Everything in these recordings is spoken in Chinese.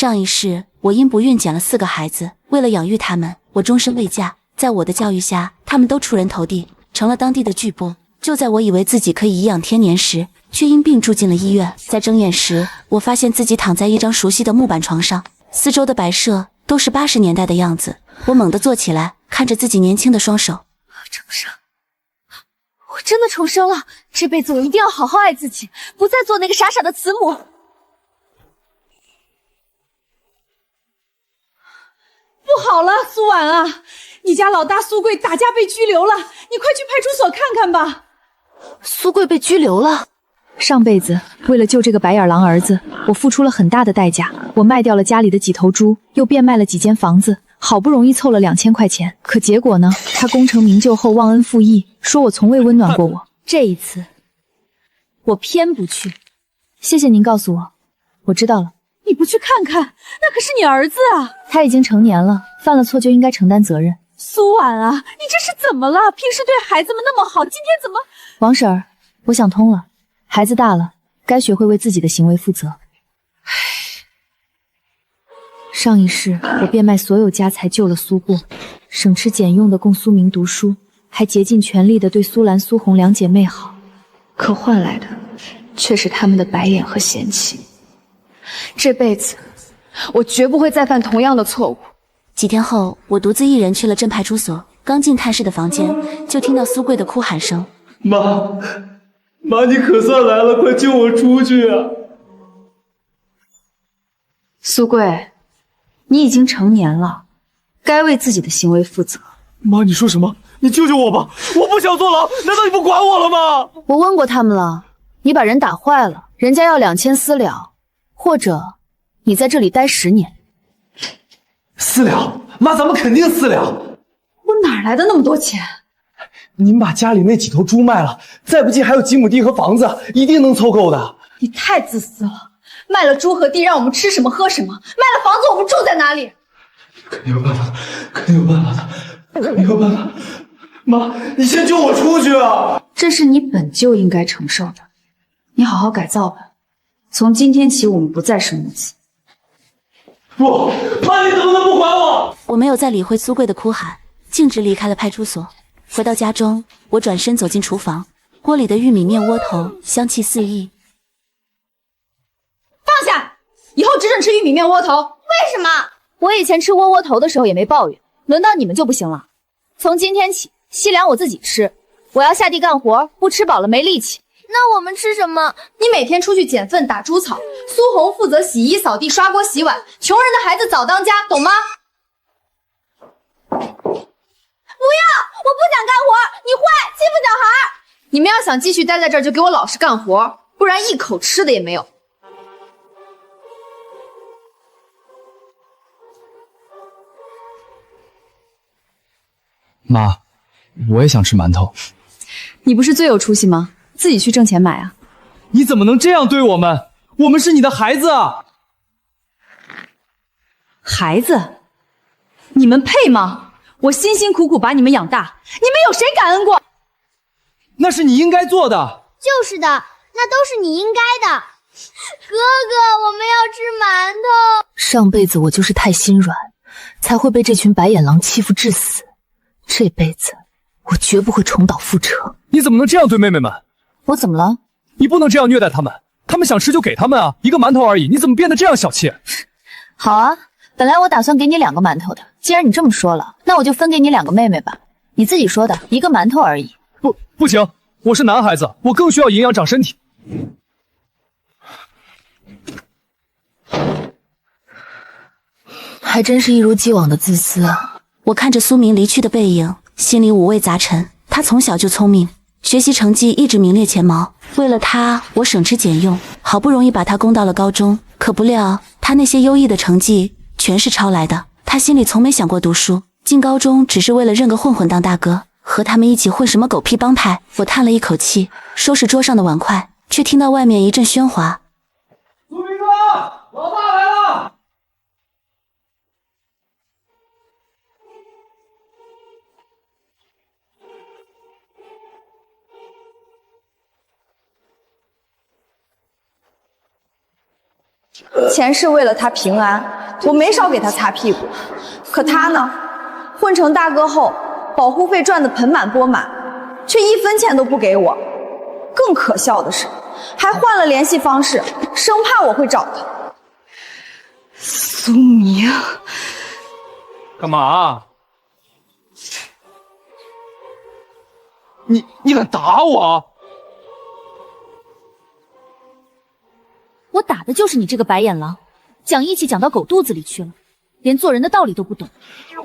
上一世，我因不孕捡了4个孩子，为了养育他们，我终身未嫁。在我的教育下，他们都出人头地，成了当地的巨擘。就在我以为自己可以颐养天年时，却因病住进了医院。在睁眼时，我发现自己躺在一张熟悉的木板床上，四周的摆设都是80年代的样子。我猛地坐起来，看着自己年轻的双手。重生，我真的重生了！这辈子我一定要好好爱自己，不再做那个傻傻的慈母。不好了，苏婉啊，你家老大苏贵打架被拘留了，你快去派出所看看吧。苏贵被拘留了。上辈子为了救这个白眼狼儿子，我付出了很大的代价。我卖掉了家里的几头猪，又变卖了几间房子，好不容易凑了2000块钱。可结果呢？他功成名就后忘恩负义，说我从未温暖过我。这一次，我偏不去。谢谢您告诉我，我知道了。你不去看看，那可是你儿子啊！他已经成年了，犯了错就应该承担责任。苏婉啊，你这是怎么了？平时对孩子们那么好，今天怎么……王婶儿，我想通了，孩子大了，该学会为自己的行为负责。上一世，我变卖所有家财救了苏过，省吃俭用的供苏明读书，还竭尽全力的对苏兰、苏红2姐妹好，可换来的却是他们的白眼和嫌弃。这辈子，我绝不会再犯同样的错误。几天后，我独自一人去了镇派出所。刚进探视的房间，就听到苏贵的哭喊声：“妈，你可算来了，快救我出去啊！”苏贵，你已经成年了，该为自己的行为负责。妈，你说什么？你救救我吧！我不想坐牢，难道你不管我了吗？我问过他们了，你把人打坏了，人家要2000私了，或者你在这里待10年。私了？妈，咱们肯定私了。我哪来的那么多钱？您把家里那几头猪卖了，再不济还有几亩地和房子，一定能凑够的。你太自私了，卖了猪和地让我们吃什么喝什么，卖了房子我们住在哪里？肯定有办法的，肯定有办法的，肯定有办法。妈，你先救我出去啊！这是你本就应该承受的，你好好改造吧。从今天起，我们不再是母子。不，妈，你怎么能不管我？我没有再理会苏贵的哭喊，径直离开了派出所。回到家中，我转身走进厨房，锅里的玉米面窝头香气四溢。放下！以后只准吃玉米面窝头。为什么？我以前吃窝窝头的时候也没抱怨，轮到你们就不行了。从今天起，西粮我自己吃，我要下地干活，不吃饱了没力气。那我们吃什么？你每天出去捡粪打猪草，苏红负责洗衣扫地刷锅洗碗，穷人的孩子早当家，懂吗？不要！我不想干活，你坏，欺负小孩。你们要想继续待在这儿，就给我老实干活，不然一口吃的也没有。妈，我也想吃馒头。你不是最有出息吗？自己去挣钱买啊！你怎么能这样对我们？我们是你的孩子啊！孩子，你们配吗？我辛辛苦苦把你们养大，你们有谁感恩过？那是你应该做的。就是的，那都是你应该的。哥哥，我们要吃馒头。上辈子我就是太心软，才会被这群白眼狼欺负致死。这辈子我绝不会重蹈覆辙。你怎么能这样对妹妹们？我怎么了？你不能这样虐待她们，她们想吃就给她们啊，一个馒头而已，你怎么变得这样小气？好啊，本来我打算给你2个馒头的，既然你这么说了，那我就分给你2个妹妹吧。你自己说的，一个馒头而已。不行，我是男孩子，我更需要营养长身体。还真是一如既往的自私啊！我看着苏明离去的背影，心里五味杂陈。他从小就聪明，学习成绩一直名列前茅。为了他，我省吃俭用，好不容易把他供到了高中。可不料，他那些优异的成绩全是抄来的。他心里从没想过读书，进高中只是为了认个混混当大哥，和他们一起混什么狗屁帮派。我叹了一口气，收拾桌上的碗筷，却听到外面一阵喧哗。苏明哥，老大来了！前世为了他平安，我没少给他擦屁股。可他呢，混成大哥后，保护费赚得盆满钵满，却1分钱都不给我。更可笑的是，还换了联系方式，生怕我会找他。苏明，干嘛？你敢打我？我打的就是你这个白眼狼，讲义气讲到狗肚子里去了，连做人的道理都不懂。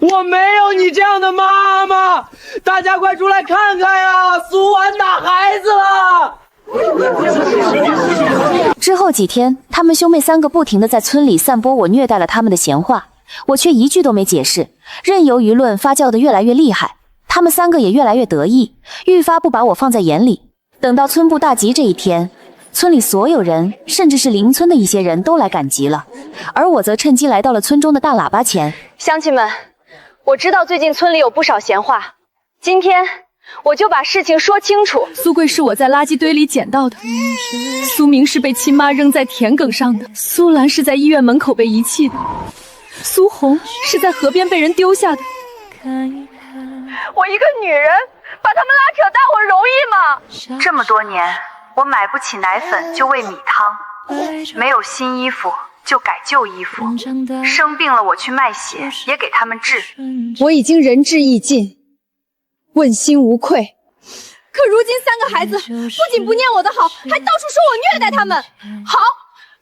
我没有你这样的妈妈，大家快出来看看呀！苏婉打孩子了。之后几天，她们兄妹3个不停地在村里散播我虐待了他们的闲话，我却一句都没解释，任由舆论发酵得越来越厉害。他们3个也越来越得意，愈发不把我放在眼里。等到村部大集这一天，村里所有人，甚至是邻村的一些人都来赶集了，而我则趁机来到了村中的大喇叭前。乡亲们，我知道最近村里有不少闲话，今天我就把事情说清楚。苏贵是我在垃圾堆里捡到的，苏明是被亲妈扔在田埂上的，苏兰是在医院门口被遗弃的，苏红是在河边被人丢下的。我一个女人把他们拉扯大，我容易吗？这么多年，我买不起奶粉就喂米汤，没有新衣服就改旧衣服，生病了我去卖血也给他们治。我已经仁至义尽，问心无愧。可如今3个孩子不仅不念我的好，还到处说我虐待他们。好，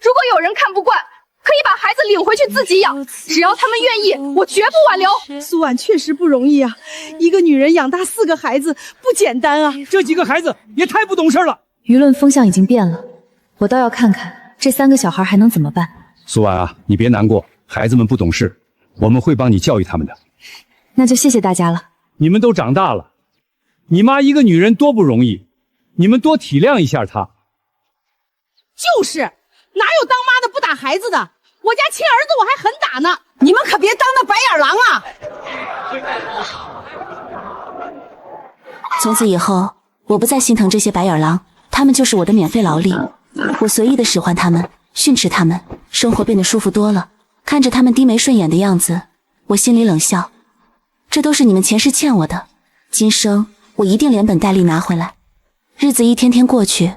如果有人看不惯，可以把孩子领回去自己养，只要他们愿意，我绝不挽留。苏婉确实不容易啊，一个女人养大4个孩子不简单啊。这几个孩子也太不懂事了。舆论风向已经变了，我倒要看看这3个小孩还能怎么办。苏婉啊，你别难过，孩子们不懂事，我们会帮你教育他们的。那就谢谢大家了。你们都长大了，你妈一个女人多不容易，你们多体谅一下她。就是，哪有当妈的不打孩子的？我家亲儿子我还狠打呢，你们可别当那白眼狼啊！从此以后，我不再心疼这些白眼狼，他们就是我的免费劳力。我随意的使唤他们，训斥他们，生活变得舒服多了。看着他们低眉顺眼的样子，我心里冷笑，这都是你们前世欠我的，今生我一定连本带利拿回来。日子一天天过去，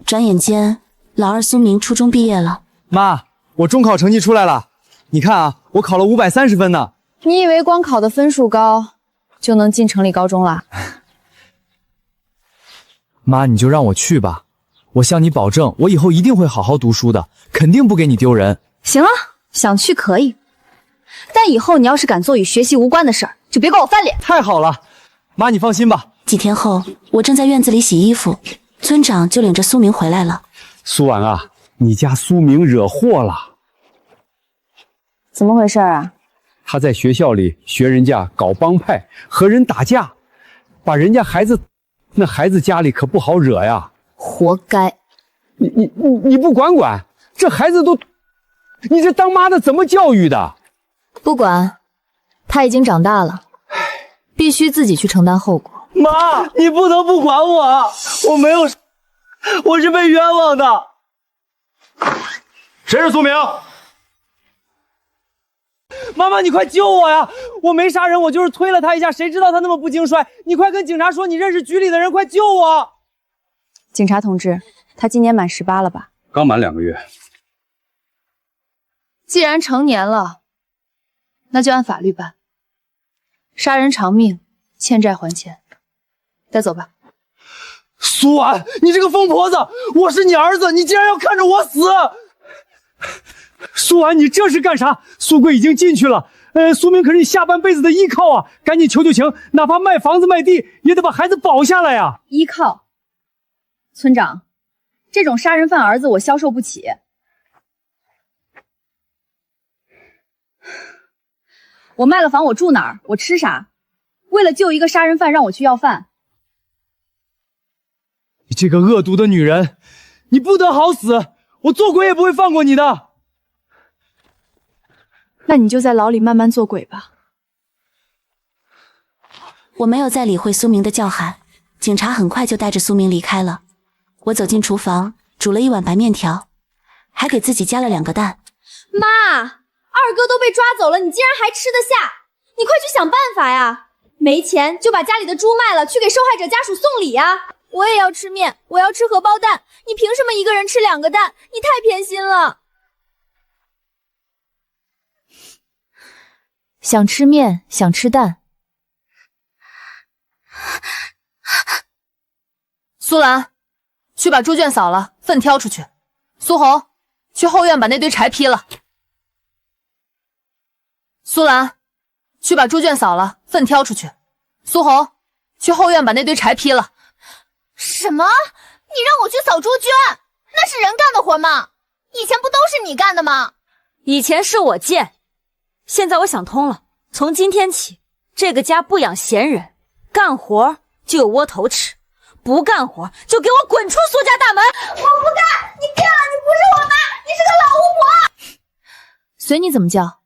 转眼间老二苏明初中毕业了。妈，我中考成绩出来了，你看啊，我考了530分呢。你以为光考的分数高就能进城里高中了？妈，你就让我去吧，我向你保证，我以后一定会好好读书的，肯定不给你丢人。行了，想去可以，但以后你要是敢做与学习无关的事儿，就别给我翻脸。太好了，妈你放心吧。几天后，我正在院子里洗衣服，村长就领着苏明回来了。苏婉啊，你家苏明惹祸了。怎么回事啊？他在学校里学人家搞帮派，和人打架，把人家孩子，那孩子家里可不好惹呀。活该！你不管，这孩子都，你这当妈的怎么教育的？不管，他已经长大了，必须自己去承担后果。妈，你不能不管我，我没有，我是被冤枉的。谁是苏明？妈妈，你快救我呀！我没杀人，我就是推了他一下，谁知道他那么不经摔？你快跟警察说，你认识局里的人，快救我！警察同志，他今年满18了吧？刚满2个月。既然成年了，那就按法律办。杀人偿命，欠债还钱。带走吧。苏婉，你这个疯婆子！我是你儿子，你竟然要看着我死！苏婉，你这是干啥？苏贵已经进去了，苏明可是你下半辈子的依靠啊！赶紧求求情，哪怕卖房子卖地，也得把孩子保下来呀！依靠？村长，这种杀人犯儿子我消受不起。我卖了房，我住哪儿？我吃啥？为了救一个杀人犯，让我去要饭。你这个恶毒的女人，你不得好死！我做鬼也不会放过你的。那你就在牢里慢慢做鬼吧。我没有再理会苏明的叫喊，警察很快就带着苏明离开了。我走进厨房，煮了一碗白面条，还给自己加了2个蛋，妈，二哥都被抓走了，你竟然还吃得下？你快去想办法呀！没钱就把家里的猪卖了，去给受害者家属送礼啊！我也要吃面，我要吃荷包蛋，你凭什么一个人吃2个蛋？你太偏心了。想吃面，想吃蛋。苏兰，去把猪圈扫了，粪挑出去。苏红，去后院把那堆柴劈了。苏兰，去把猪圈扫了，粪挑出去。苏红，去后院把那堆柴劈了。什么？你让我去扫猪圈？那是人干的活吗？以前不都是你干的吗？以前是我贱，现在我想通了，从今天起，这个家不养闲人，干活就有窝头吃，不干活就给我滚出苏家大门！我不干！你变了，你不是我妈，你是个老巫婆！随你怎么叫。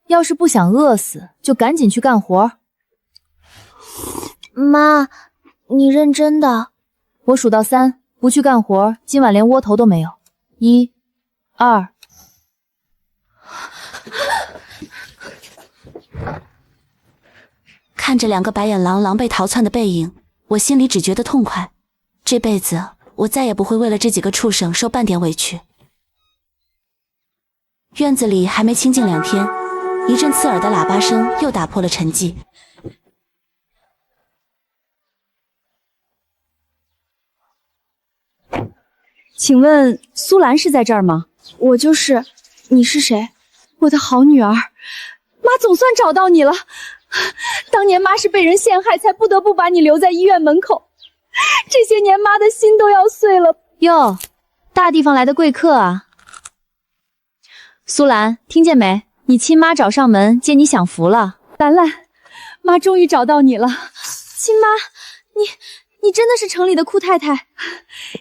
要是不想饿死，就赶紧去干活。妈，你认真的？我数到3，不去干活，今晚连窝头都没有。1、2。看着2个白眼狼狼狈逃窜的背影，我心里只觉得痛快。这辈子我再也不会为了这几个畜生受半点委屈。院子里还没清静2天，一阵刺耳的喇叭声又打破了沉寂。请问苏兰是在这儿吗？我就是。你是谁？我的好女儿。妈总算找到你了。当年妈是被人陷害，才不得不把你留在医院门口。这些年妈的心都要碎了。哟，大地方来的贵客啊。苏兰，听见没？你亲妈找上门接你享福了。兰兰，妈终于找到你了。亲妈，你真的是城里的酷太太。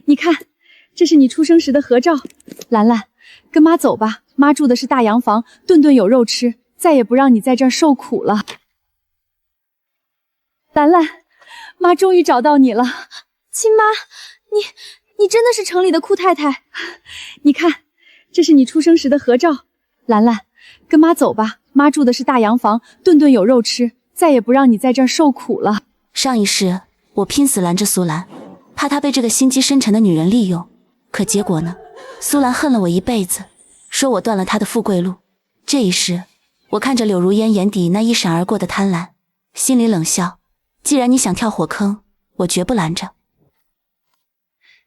你看，这是你出生时的合照。兰兰，跟妈走吧，妈住的是大洋房，顿顿有肉吃，再也不让你在这儿受苦了。兰兰，妈终于找到你了。亲妈，你真的是城里的酷太太。你看，这是你出生时的合照。兰兰，跟妈走吧，妈住的是大洋房，顿顿有肉吃，再也不让你在这儿受苦了。上一世我拼死拦着苏兰，怕她被这个心机深沉的女人利用，可结果呢？苏兰恨了我一辈子，说我断了她的富贵路。这一世，我看着柳如烟眼底那一闪而过的贪婪，心里冷笑，既然你想跳火坑，我绝不拦着。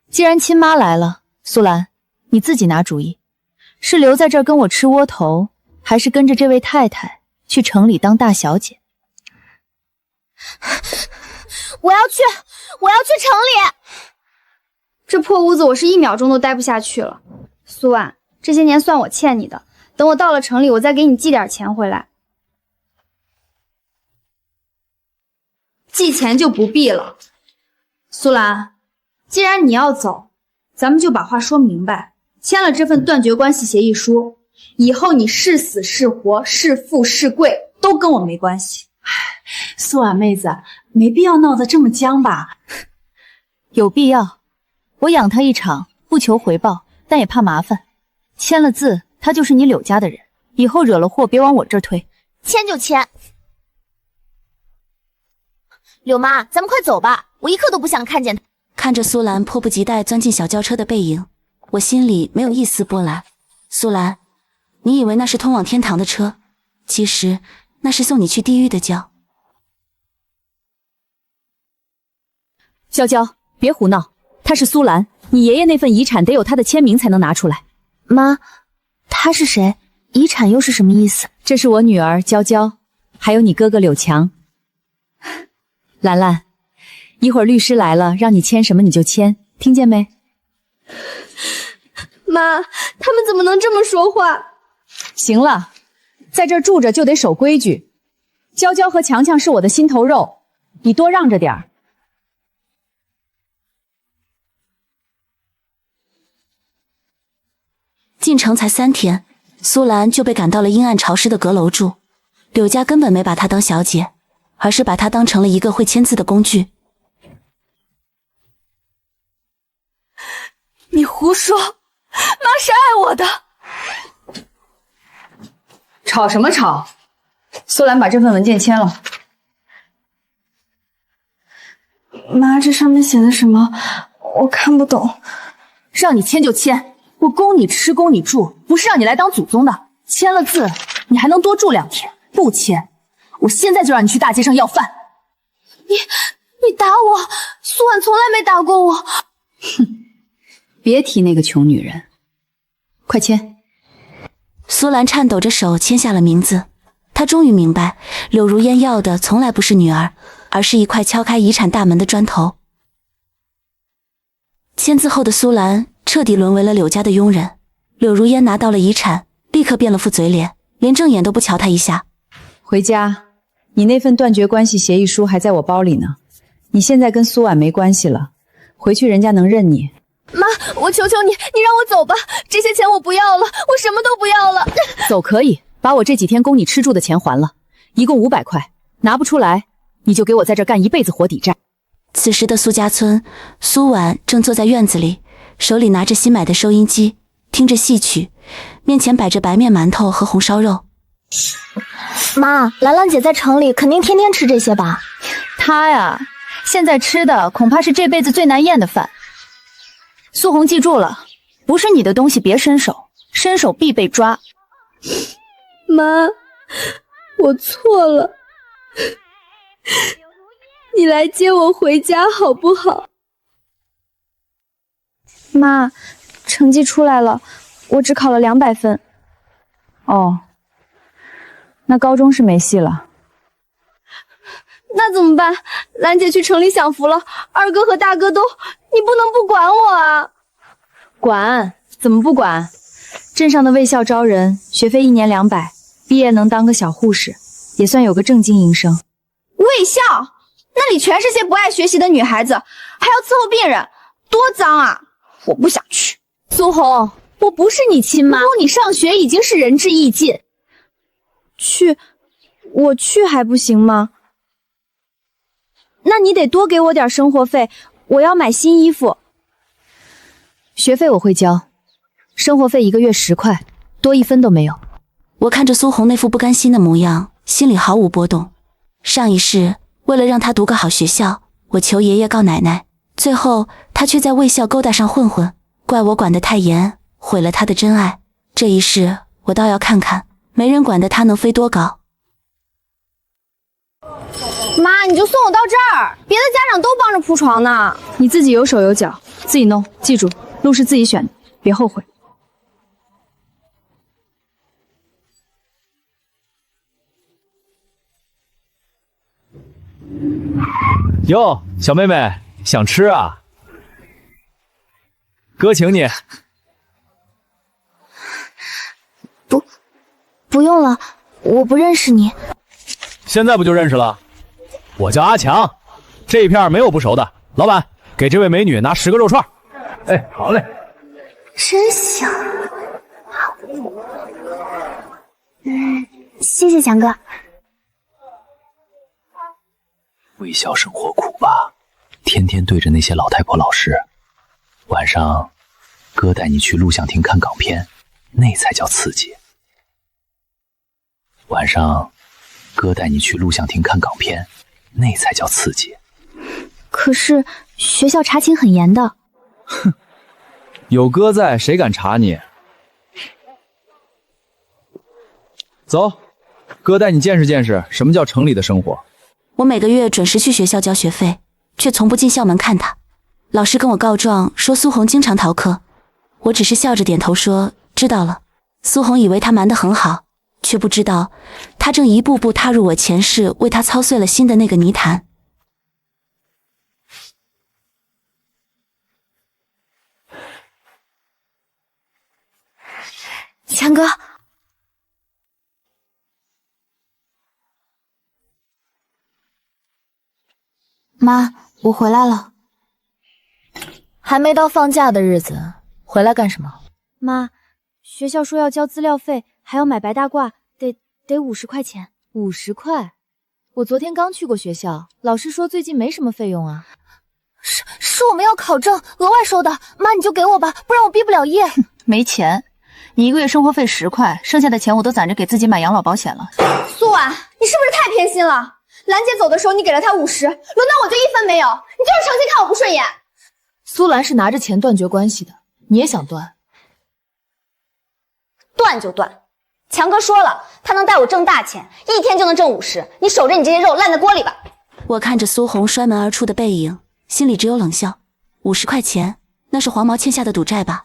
既然亲妈来了，苏兰，你自己拿主意，是留在这儿跟我吃窝头，还是跟着这位太太去城里当大小姐？我要去城里。这破屋子我是1秒钟都待不下去了。苏婉，这些年算我欠你的，等我到了城里，我再给你寄点钱回来。寄钱就不必了。苏兰，既然你要走，咱们就把话说明白，签了这份断绝关系协议书，以后你是死是活，是富是贵，都跟我没关系。苏婉妹子，没必要闹得这么僵吧？有必要。我养他一场，不求回报，但也怕麻烦。签了字，他就是你柳家的人，以后惹了祸别往我这儿推。签就签。柳妈，咱们快走吧，我一刻都不想看见他。看着苏兰迫不及待钻进小轿车的背影，我心里没有一丝波澜。苏兰，你以为那是通往天堂的车，其实那是送你去地狱的轿。娇娇，别胡闹，她是苏兰，你爷爷那份遗产得有她的签名才能拿出来。妈，她是谁？遗产又是什么意思？这是我女儿娇娇，还有你哥哥柳强。兰兰，一会儿律师来了，让你签什么你就签，听见没？妈，他们怎么能这么说话？行了，在这儿住着就得守规矩。娇娇和强强是我的心头肉，你多让着点儿。进城才3天，苏兰就被赶到了阴暗潮湿的阁楼住。柳家根本没把她当小姐，而是把她当成了一个会签字的工具。你胡说，妈是爱我的。吵什么吵？苏兰把这份文件签了。妈，这上面写的什么？我看不懂。让你签就签，我供你吃供你住，不是让你来当祖宗的。签了字，你还能多住2天。不签，我现在就让你去大街上要饭。你打我，苏婉从来没打过我。哼，别提那个穷女人。快签。苏兰颤抖着手签下了名字。她终于明白，柳如烟要的从来不是女儿，而是一块敲开遗产大门的砖头。签字后的苏兰彻底沦为了柳家的佣人。柳如烟拿到了遗产，立刻变了副嘴脸，连正眼都不瞧她一下。回家，你那份断绝关系协议书还在我包里呢。你现在跟苏婉没关系了，回去人家能认你。妈，我求求你，你让我走吧，这些钱我不要了，我什么都不要了。走可以，把我这几天供你吃住的钱还了，一共500块，拿不出来，你就给我在这干一辈子活抵债。此时的苏家村，苏婉正坐在院子里，手里拿着新买的收音机，听着戏曲，面前摆着白面馒头和红烧肉。妈，兰兰姐在城里肯定天天吃这些吧？她呀，现在吃的恐怕是这辈子最难咽的饭。苏红，记住了，不是你的东西别伸手，伸手必被抓。妈，我错了，你来接我回家好不好？妈，成绩出来了，我只考了200分。哦，那高中是没戏了。那怎么办？兰姐去城里享福了，二哥和大哥都……你不能不管我啊！管？怎么不管？镇上的卫校招人，学费1年200，毕业能当个小护士，也算有个正经营生。卫校那里全是些不爱学习的女孩子，还要伺候病人，多脏啊！我不想去。苏红，我不是你亲妈，你上学已经是仁至义尽。我去还不行吗？那你得多给我点生活费，我要买新衣服。学费我会交，生活费1个月10块，多1分都没有。我看着苏红那副不甘心的模样，心里毫无波动。上一世为了让她读个好学校，我求爷爷告奶奶，最后她却在卫校勾搭上混混，怪我管得太严，毁了她的真爱。这一世我倒要看看没人管的她能飞多高。妈，你就送我到这儿，别的家长都帮着铺床呢。你自己有手有脚，自己弄，记住，路是自己选的，别后悔。哟，小妹妹，想吃啊？哥请你。不用了，我不认识你。现在不就认识了？我叫阿强，这一片没有不熟的。老板，给这位美女拿10个肉串。哎，好嘞。真香。谢谢强哥。卫校生活苦吧，天天对着那些老太婆老师。晚上，哥带你去录像厅看港片，那才叫刺激。晚上，哥带你去录像厅看港片，那才叫刺激。可是学校查寝很严的。哼，有哥在，谁敢查你？走，哥带你见识见识什么叫城里的生活。我每个月准时去学校交学费，却从不进校门看他。老师跟我告状说苏红经常逃课，我只是笑着点头说知道了。苏红以为他瞒得很好，却不知道他正一步步踏入我前世为他操碎了心的那个泥潭。强哥，妈，我回来了。还没到放假的日子，回来干什么？妈，学校说要交资料费，还要买白大褂，得50块钱。50块？我昨天刚去过学校，老师说最近没什么费用啊。是我们要考证额外收的，妈你就给我吧，不然我毕不了业。没钱，你1个月生活费10块，剩下的钱我都攒着给自己买养老保险了。苏婉，你是不是太偏心了？兰姐走的时候你给了她50，轮到我就1分没有，你就是成心看我不顺眼。苏兰是拿着钱断绝关系的，你也想断？断就断。强哥说了，他能带我挣大钱，1天就能挣50，你守着你这些肉烂在锅里吧。我看着苏红摔门而出的背影，心里只有冷笑。50块钱，那是黄毛欠下的赌债吧？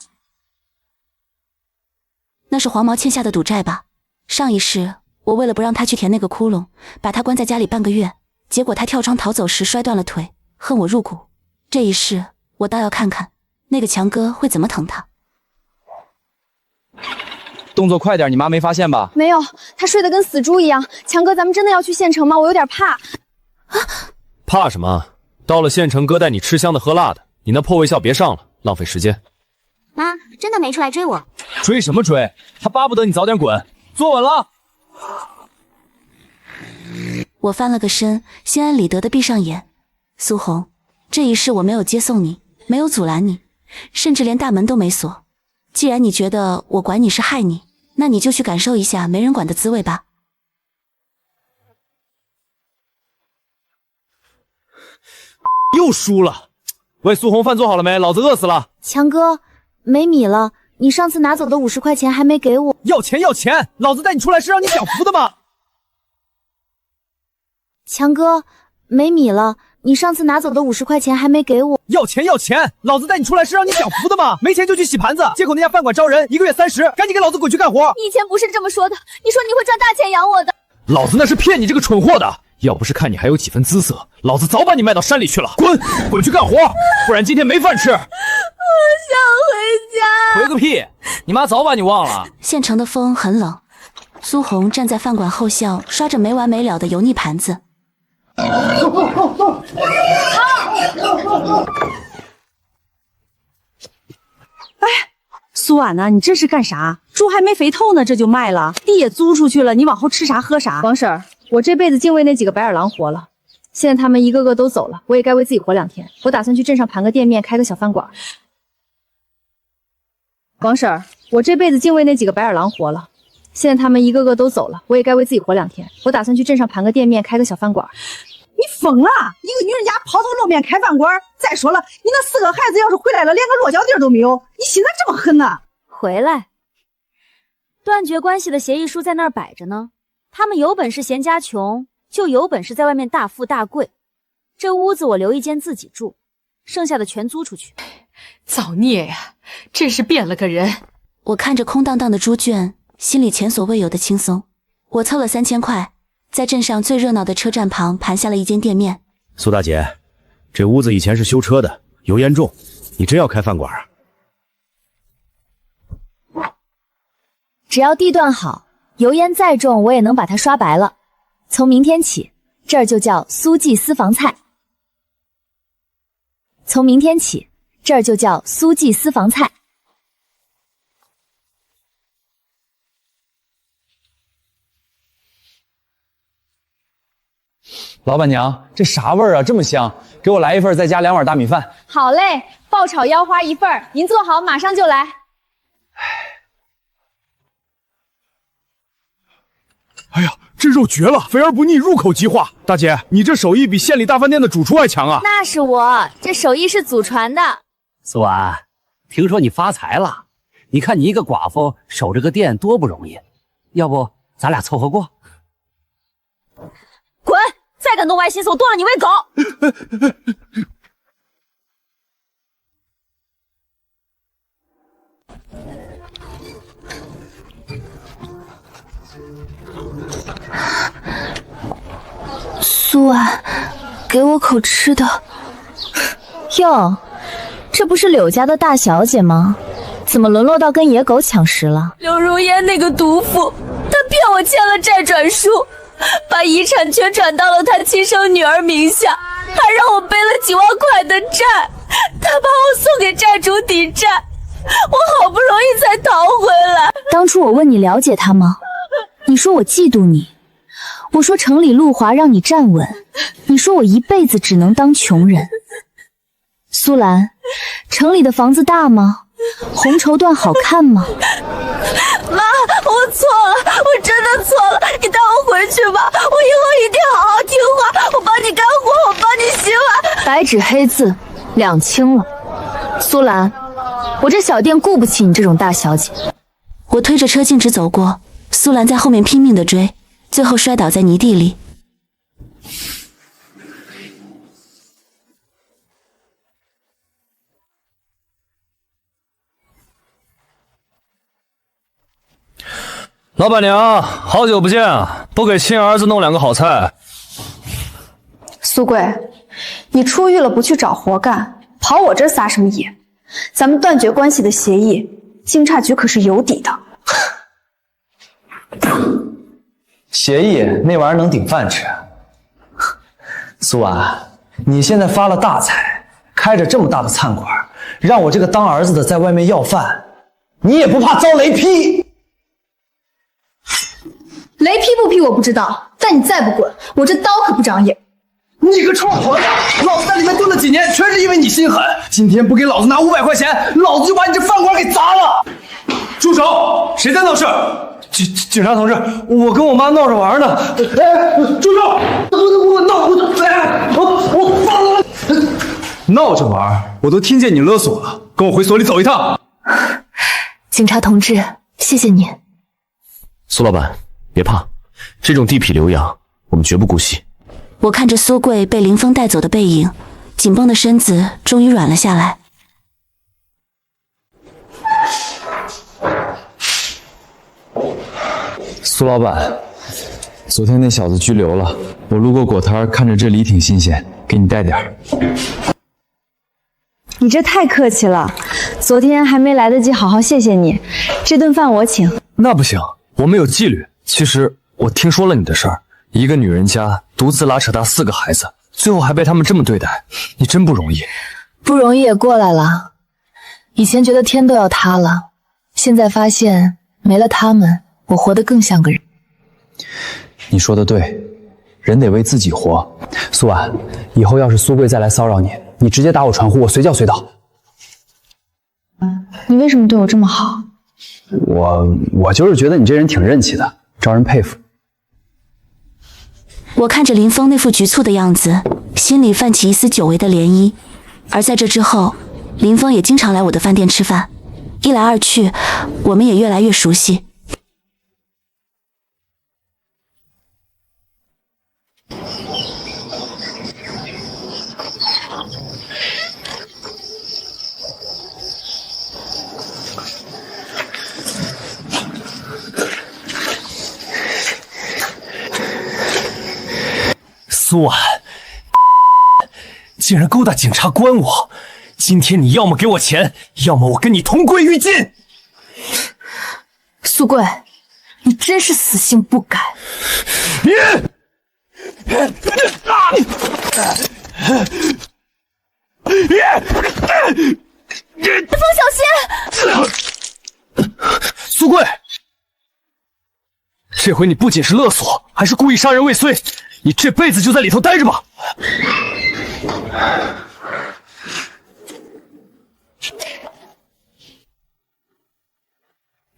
那是黄毛欠下的赌债吧？上一世，我为了不让他去填那个窟窿，把他关在家里半个月，结果他跳窗逃走时摔断了腿，恨我入骨。这一世，我倒要看看那个强哥会怎么疼他。动作快点，你妈没发现吧？没有，他睡得跟死猪一样。强哥，咱们真的要去县城吗？我有点怕。怕什么？到了县城，哥带你吃香的喝辣的。你那破卫校别上了，浪费时间。妈，真的没出来追我？追什么追？他巴不得你早点滚。坐稳了。我翻了个身，心安理得地闭上眼。苏红，这一世我没有接送你，没有阻拦你，甚至连大门都没锁。既然你觉得我管你是害你，那你就去感受一下没人管的滋味吧。又输了。喂，苏红，饭做好了没？老子饿死了。强哥，没米了，你上次拿走的50块钱还没给我。要钱要钱，老子带你出来是让你享福的吗？强哥，没米了，你上次拿走的50块钱还没给我。要钱要钱，老子带你出来是让你享福的吗？没钱就去洗盘子，街口那家饭馆招人，1个月30，赶紧给老子滚去干活。你以前不是这么说的，你说你会赚大钱养我的。老子那是骗你这个蠢货的，要不是看你还有几分姿色，老子早把你卖到山里去了。滚去干活，不然今天没饭吃。我想回家。回个屁！你妈早把你忘了。县城的风很冷，苏红站在饭馆后巷，刷着没完没了的油腻盘子。哎，苏婉呢？你这是干啥？猪还没肥透呢，这就卖了，地也租出去了，你往后吃啥喝啥？王婶儿，我这辈子净为那几个白眼狼活了，现在他们一个个都走了，我也该为自己活2天。我打算去镇上盘个店面，开个小饭馆。王婶儿，我这辈子净为那几个白眼狼活了，现在他们一个个都走了，我也该为自己活2天。我打算去镇上盘个店面，开个小饭馆。你疯了！一个女人家抛头露面开饭馆。再说了，你那4个孩子要是回来了，连个落脚地都没有，你心咋这么狠呢？回来，断绝关系的协议书在那儿摆着呢。他们有本事嫌家穷，就有本事在外面大富大贵。这屋子我留1间自己住，剩下的全租出去。造孽呀，真是变了个人。我看着空荡荡的猪圈，心里前所未有的轻松。我凑了3000块，在镇上最热闹的车站旁盘下了1间店面。苏大姐，这屋子以前是修车的，油烟重，你真要开饭馆啊？只要地段好，油烟再重我也能把它刷白了。从明天起，这儿就叫苏记私房菜。从明天起，这儿就叫苏记私房菜。老板娘，这啥味儿啊？这么香！给我来1份，再加2碗大米饭。好嘞，爆炒腰花1份，您做好马上就来。哎呀，这肉绝了，肥而不腻，入口即化。大姐，你这手艺比县里大饭店的主厨还强啊！那是我，这手艺是祖传的。苏婉，听说你发财了，你看你一个寡妇守着个店多不容易，要不咱俩凑合过？滚！再敢动歪心思，我剁了你喂狗！苏婉，给我口吃的。哟，这不是柳家的大小姐吗？怎么沦落到跟野狗抢食了？柳如烟那个毒妇，她骗我签了债转书，把遗产全转到了她亲生女儿名下，还让我背了几万块的债。她把我送给债主抵债，我好不容易才逃回来。当初我问你了解她吗？你说我嫉妒你。我说城里路滑让你站稳，你说我一辈子只能当穷人。苏兰，城里的房子大吗？红绸缎好看吗？妈，我错了，我真的错了，你带我回去吧，我以后一定好好听话，我帮你干活，我帮你洗碗。白纸黑字，两清了。苏兰，我这小店雇不起你这种大小姐。我推着车径直走过，苏兰在后面拼命地追，最后摔倒在泥地里。老板娘，好久不见啊！不给亲儿子弄2个好菜。苏贵，你出狱了不去找活干，跑我这儿撒什么野？咱们断绝关系的协议，警察局可是有底的。协议那玩意儿能顶饭吃？苏婉，你现在发了大财，开着这么大的餐馆，让我这个当儿子的在外面要饭，你也不怕遭雷劈？雷劈不劈我不知道，但你再不滚，我这刀可不长眼。你个臭婆子，老子在里面蹲了几年，全是因为你心狠。今天不给老子拿500块钱，老子就把你这饭馆给砸了！住手！谁在闹事？警察同志，我跟我妈闹着玩呢。哎，住手！我闹，我放了！闹着玩，我都听见你勒索了，跟我回所里走一趟。警察同志，谢谢你。苏老板，别怕，这种地痞流氓，我们绝不姑息。我看着苏贵被林峰带走的背影，紧绷的身子终于软了下来。苏老板，昨天那小子拘留了，我路过果摊，看着这梨挺新鲜，给你带点儿。你这太客气了，昨天还没来得及好好谢谢你，这顿饭我请。那不行，我们有纪律。其实我听说了你的事儿，一个女人家独自拉扯大4个孩子，最后还被他们这么对待，你真不容易。不容易也过来了，以前觉得天都要塌了，现在发现没了他们，我活得更像个人。你说的对，人得为自己活。苏婉，以后要是苏贵再来骚扰你，你直接打我传呼，我随叫随到。你为什么对我这么好？我就是觉得你这人挺韧气的，招人佩服。我看着林峰那副局促的样子，心里泛起一丝久违的涟漪。而在这之后，林峰也经常来我的饭店吃饭，一来二去，我们也越来越熟悉。苏婉，竟然勾搭警察关我！今天你要么给我钱，要么我跟你同归于尽！苏贵，你真是死性不改！风小心！苏贵，这回你不仅是勒索，还是故意杀人未遂！你这辈子就在里头待着吧！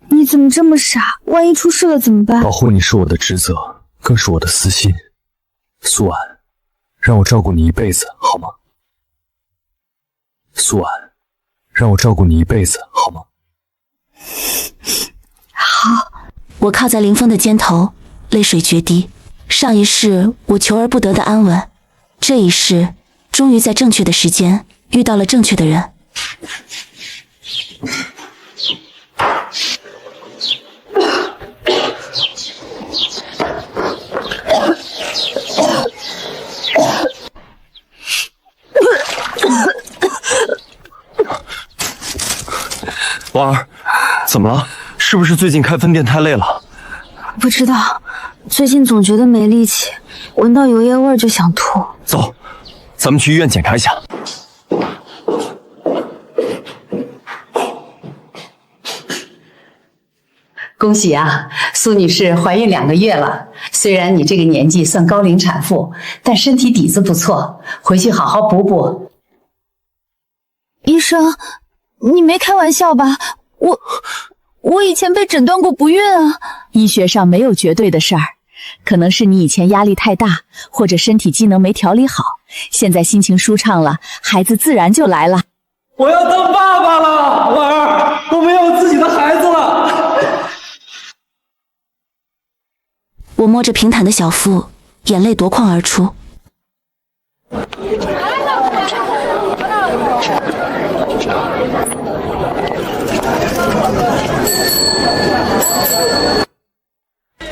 你怎么这么傻？万一出事了怎么办？保护你是我的职责，更是我的私心。苏婉，让我照顾你一辈子，好吗？苏婉，让我照顾你一辈子，好吗？好。我靠在林峰的肩头，泪水决堤。上一世我求而不得的安稳，这一世终于在正确的时间遇到了正确的人。婉儿，怎么了？是不是最近开分店太累了？不知道，最近总觉得没力气，闻到油烟味就想吐。走，咱们去医院检查一下。恭喜啊，苏女士怀孕2个月了。虽然你这个年纪算高龄产妇，但身体底子不错，回去好好补补。医生，你没开玩笑吧？我以前被诊断过不孕啊。医学上没有绝对的事儿，可能是你以前压力太大，或者身体机能没调理好，现在心情舒畅了，孩子自然就来了。我要当爸爸了，婉儿，我们要有自己的孩子了。我摸着平坦的小腹，眼泪夺眶而出。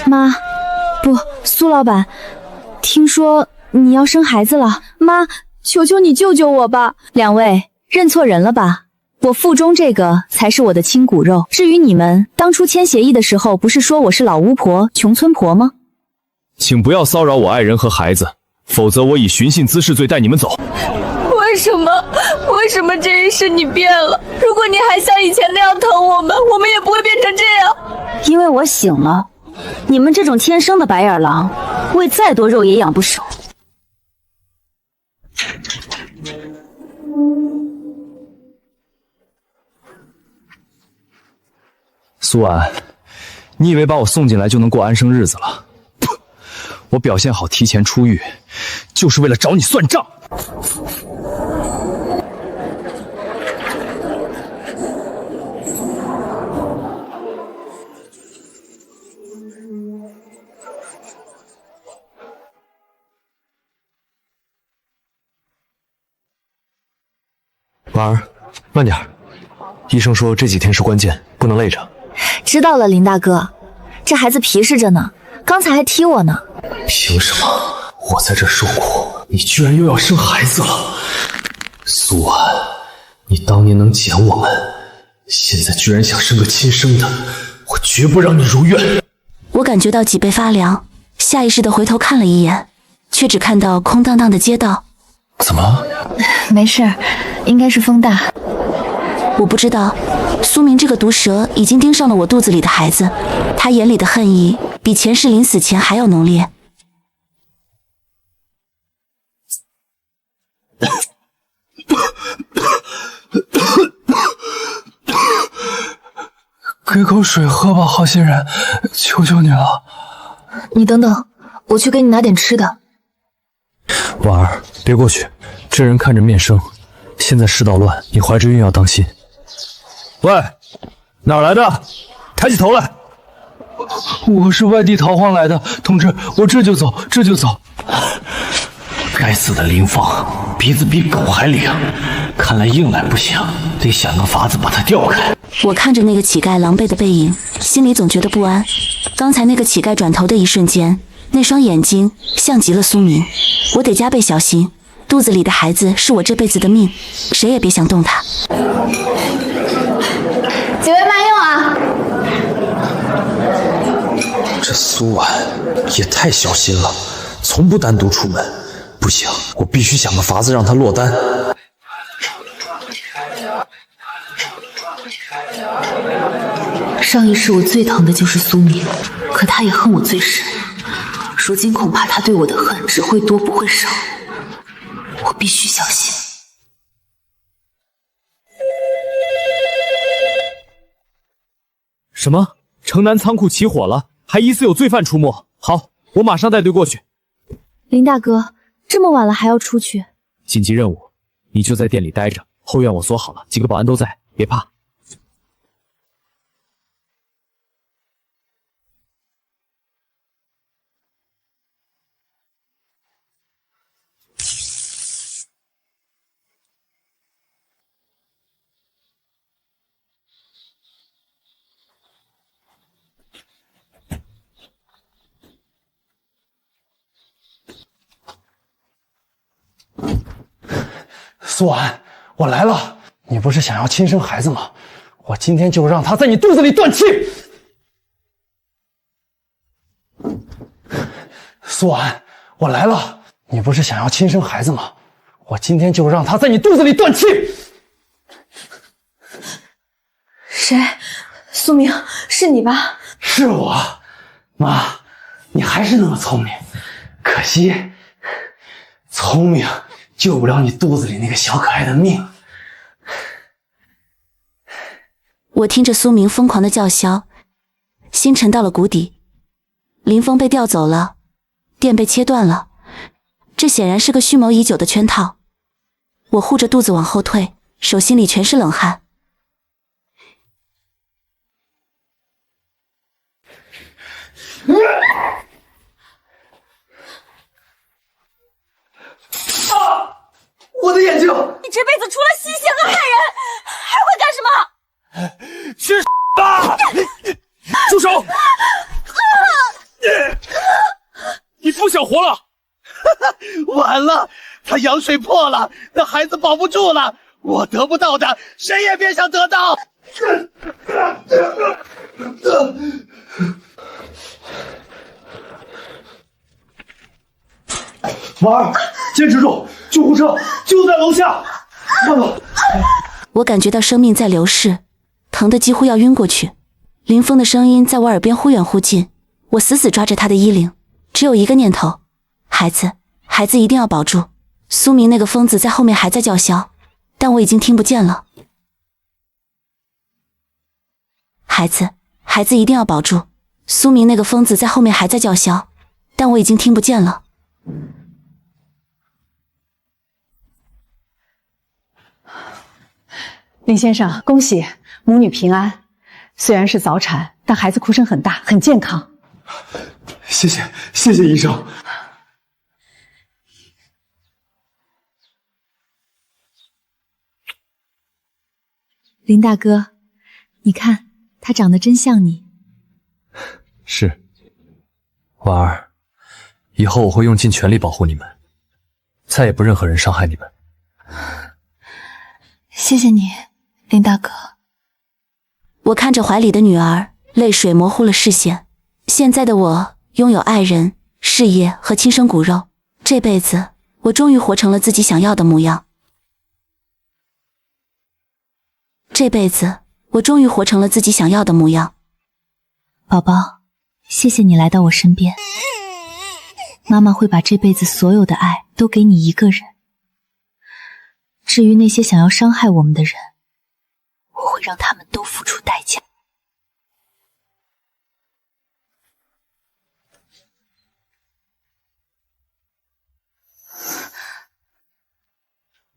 妈，不，苏老板，听说你要生孩子了，妈，求求你救救我吧！两位认错人了吧？我腹中这个才是我的亲骨肉。至于你们当初签协议的时候，不是说我是老巫婆、穷村婆吗？请不要骚扰我爱人和孩子，否则我以寻衅滋事罪带你们走。为什么？为什么这一世你变了？如果你还像以前那样疼我们，我们也不会变成这样。因为我醒了，你们这种天生的白眼狼，喂再多肉也养不熟。苏安，你以为把我送进来就能过安生日子了？噗！我表现好提前出狱，就是为了找你算账。婉儿，慢点。医生说这几天是关键，不能累着。知道了，林大哥，这孩子皮实着呢，刚才还踢我呢。凭什么我在这受苦，你居然又要生孩子了？苏安，你当年能捡我们，现在居然想生个亲生的，我绝不让你如愿。我感觉到脊背发凉，下意识地回头看了一眼，却只看到空荡荡的街道。怎么了？没事，应该是风大。我不知道，苏明这个毒蛇已经盯上了我肚子里的孩子，他眼里的恨意比前世临死前还要浓烈。给口水喝吧，好心人，求求你了。你等等，我去给你拿点吃的。婉儿，别过去，这人看着面生，现在世道乱，你怀着孕要当心。喂，哪儿来的？抬起头来！我是外地逃荒来的，同志，我这就走，这就走。该死的林芳，鼻子比狗还灵，看来硬来不行，得想个法子把他调开。我看着那个乞丐狼狈的背影，心里总觉得不安。刚才那个乞丐转头的一瞬间，那双眼睛像极了苏明，我得加倍小心。肚子里的孩子是我这辈子的命，谁也别想动他。几位慢用啊！这苏婉也太小心了，从不单独出门。不行，我必须想个法子让他落单。上一世我最疼的就是苏明，可他也恨我最深。如今恐怕他对我的恨只会多不会少，我必须小心。什么？城南仓库起火了，还疑似有罪犯出没。好，我马上带队过去。林大哥，这么晚了还要出去？紧急任务，你就在店里待着，后院我锁好了，几个保安都在，别怕。苏婉，我来了。你不是想要亲生孩子吗？我今天就让他在你肚子里断气。苏婉，我来了。你不是想要亲生孩子吗？我今天就让他在你肚子里断气。谁？苏明，是你吧？是我。妈，你还是那么聪明，可惜聪明救不了你肚子里那个小可爱的命。我听着苏明疯狂的叫嚣，心沉到了谷底。林峰被调走了，电被切断了，这显然是个蓄谋已久的圈套。我护着肚子往后退，手心里全是冷汗。我的眼睛！你这辈子除了吸血和害人，还会干什么？吃吧！住手！你不想活了？完了，他羊水破了，那孩子保不住了。我得不到的，谁也别想得到。婉儿，坚持住，救护车就在楼下。慢了。我感觉到生命在流逝，疼得几乎要晕过去。林峰的声音在我耳边忽远忽近，我死死抓着他的衣领，只有一个念头：孩子，孩子一定要保住。苏明那个疯子在后面还在叫嚣，但我已经听不见了。孩子，孩子一定要保住。苏明那个疯子在后面还在叫嚣，但我已经听不见了。林先生，恭喜母女平安。虽然是早产，但孩子哭声很大，很健康。谢谢，谢谢医生。林大哥，你看他长得真像你。是，婉儿，以后我会用尽全力保护你们，再也不任何人伤害你们。谢谢你，林大哥。我看着怀里的女儿，泪水模糊了视线。现在的我拥有爱人、事业和亲生骨肉，这辈子我终于活成了自己想要的模样。这辈子我终于活成了自己想要的模样。宝宝，谢谢你来到我身边，妈妈会把这辈子所有的爱都给你一个人。至于那些想要伤害我们的人，我会让他们都付出代价。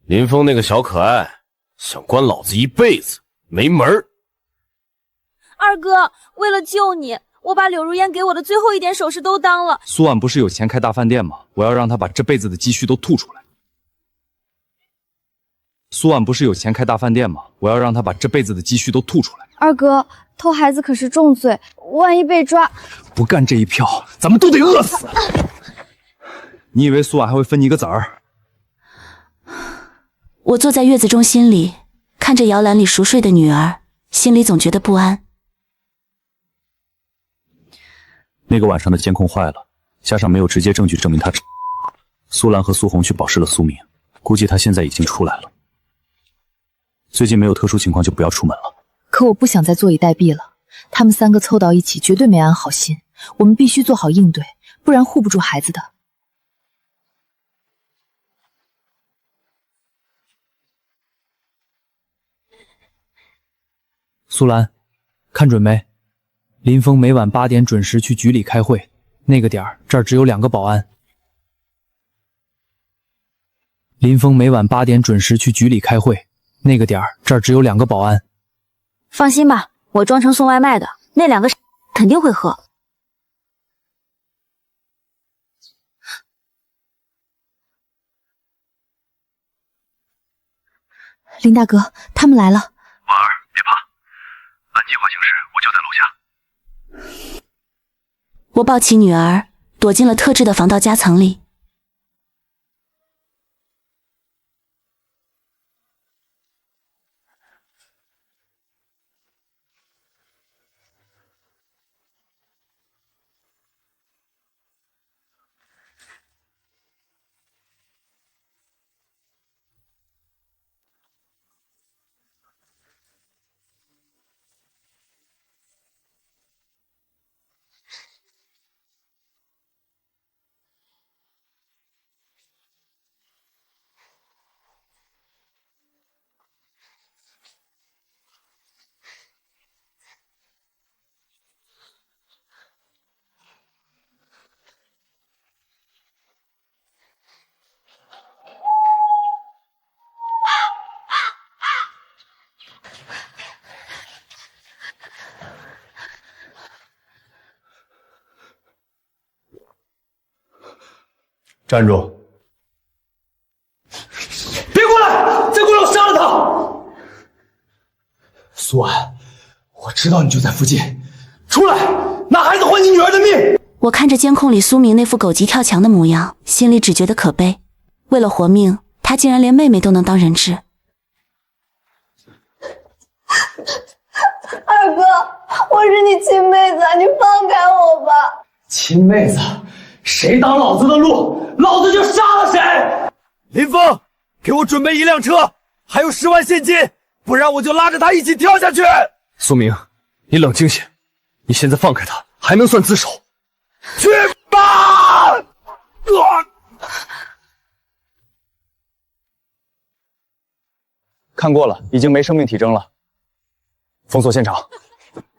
林峰那个小可爱，想关老子一辈子，没门儿！二哥，为了救你，我把柳如烟给我的最后一点首饰都当了。苏婉不是有钱开大饭店吗？我要让他把这辈子的积蓄都吐出来。苏婉不是有钱开大饭店吗？我要让他把这辈子的积蓄都吐出来。二哥，偷孩子可是重罪，万一被抓，不干这一票，咱们都得饿死。你以为苏婉还会分你一个子儿？我坐在月子中心里，看着摇篮里熟睡的女儿，心里总觉得不安。那个晚上的监控坏了，加上没有直接证据证明他。苏兰和苏红去保释了苏明，估计他现在已经出来了。最近没有特殊情况就不要出门了。可我不想再坐以待毙了，他们三个凑到一起绝对没安好心，我们必须做好应对，不然护不住孩子的。苏兰，看准没？林峰每晚8点准时去局里开会，那个点儿这儿只有2个保安。林峰每晚8点准时去局里开会，那个点儿这儿只有2个保安。放心吧，我装成送外卖的，那2个肯定会喝。林大哥，他们来了。婉儿，别怕，按计划行事，我就在楼下。我抱起女儿，躲进了特制的防盗夹层里。站住！别过来！再过来我杀了他！苏安，我知道你就在附近，出来，拿孩子换你女儿的命！我看着监控里苏明那副狗急跳墙的模样，心里只觉得可悲。为了活命，他竟然连妹妹都能当人质。二哥，我是你亲妹子，你放开我吧！亲妹子，谁挡老子的路，老子就杀了谁！林峰，给我准备1辆车，还有10万现金，不然我就拉着他一起跳下去。苏明，你冷静些，你现在放开他，还能算自首。去吧！看过了，已经没生命体征了，封锁现场。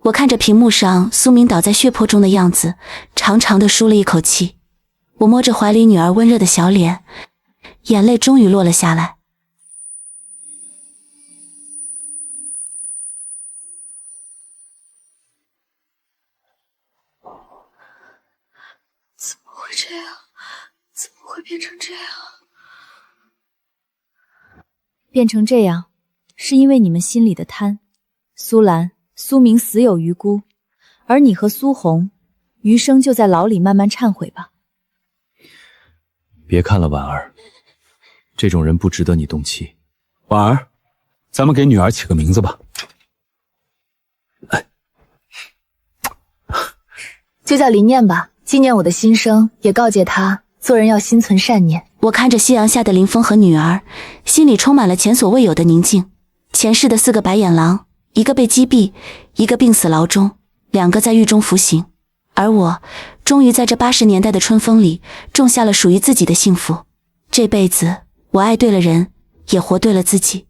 我看着屏幕上苏明倒在血泊中的样子，长长的舒了一口气。我摸着怀里女儿温热的小脸，眼泪终于落了下来。怎么会这样？怎么会变成这样？变成这样，是因为你们心里的贪。苏兰、苏明死有余辜，而你和苏红，余生就在牢里慢慢忏悔吧。别看了婉儿，这种人不值得你动气。婉儿，咱们给女儿起个名字吧。就叫林念吧，纪念我的新生，也告诫他做人要心存善念。我看着夕阳下的林峰和女儿，心里充满了前所未有的宁静。前世的4个白眼狼，一个被击毙，一个病死牢中，2个在狱中服刑，而我终于在这80年代的春风里种下了属于自己的幸福。这辈子，我爱对了人，也活对了自己。